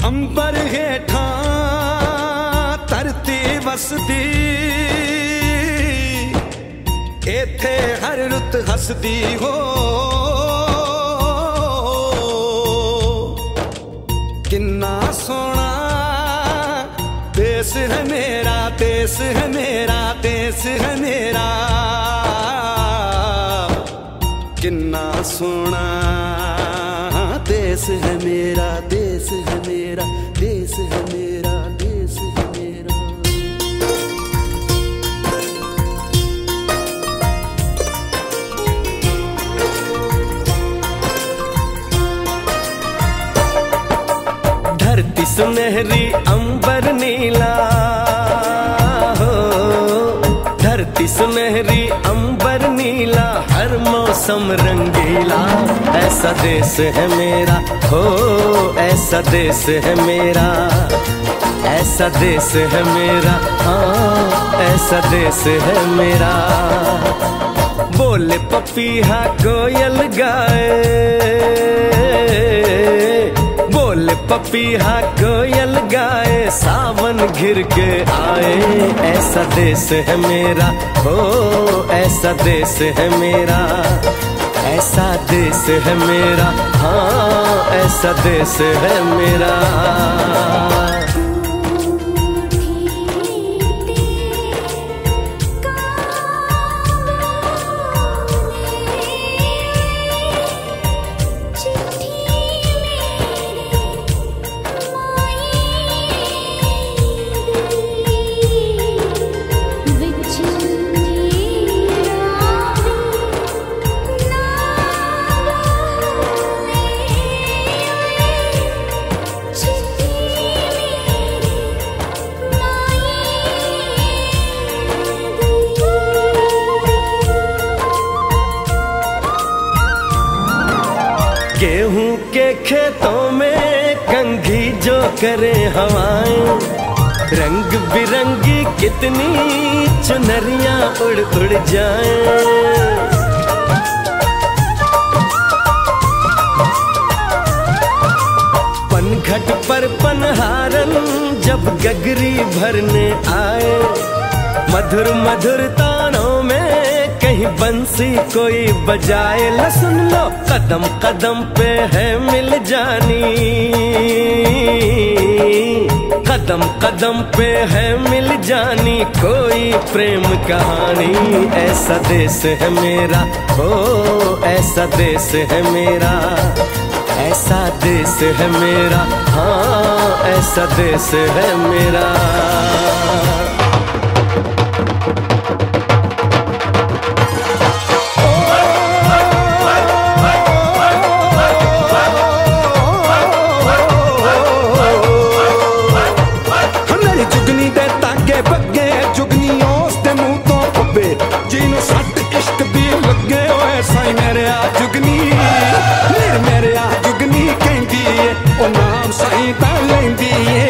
अंबर हेठा धरती वसदी, इथे हर रुत हसदी हो। किन्ना सोना देश है मेरा, देश है मेरा, देश है मेरा। किन्ना सोना देश है मेरा, देश है मेरा, देश है मेरा, देश है मेरा। धरती सुनहरी अंबर नीला हो, धरती सुनहरी अंबर नीला, हर मौसम रंगीला। ऐसा देश है मेरा हो, ऐसा देश है मेरा, ऐसा देश है मेरा, हाँ ऐसा देश है मेरा। बोले पपीहा कोयल गाए, बोले पपीहा कोयल गाए, सावन घिर के आए। ऐसा देश है मेरा हो, ऐसा देश है मेरा, ऐसा देश है मेरा, हाँ ऐसा देश है मेरा। गेहूं के खेतों में कंघी जो करे हवाएं, रंग बिरंगी कितनी चुनरियां उड़ उड़ जाएं। पनघट पर पनहारन जब गगरी भरने आए, मधुर मधुर तानों में कहीं बंसी कोई बजाए। ल सुन लो कदम कदम पे है मिल जानी, कदम कदम पे है मिल जानी कोई प्रेम कहानी। ऐसा देश है मेरा हो, ऐसा देश है मेरा, ऐसा देश है मेरा, हाँ ऐसा देश है मेरा। जिन्हों सट इश्क दी लगे होए साई मेरे आ जुगनी, मेरे आ जुगनी कहंदी है ओ नाम साई ता लैंदी है।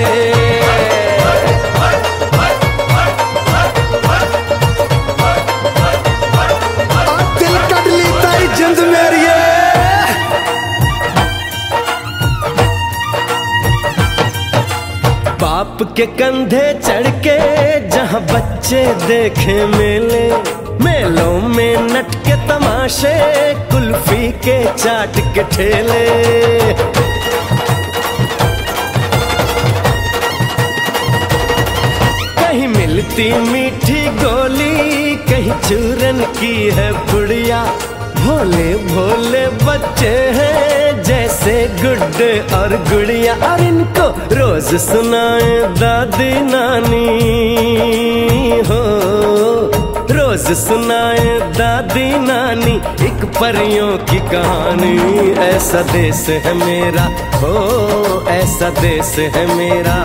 दिल कट ली ताई जिंद मेरी बाप के कंधे चढ़ के जहाँ बच्चे देखे मेले, मेलों में नट के तमाशे, कुल्फी के चाट के ठेले। कहीं मिलती मीठी गोली, कहीं चूरन की है पुड़िया। भोले भोले बच्चे हैं जैसे गुड्डे और गुड़िया, और इनको रोज सुनाए दादी नानी हो, रोज सुनाए दादी नानी एक परियों की कहानी। ऐसा देश है मेरा हो, ऐसा देश है मेरा।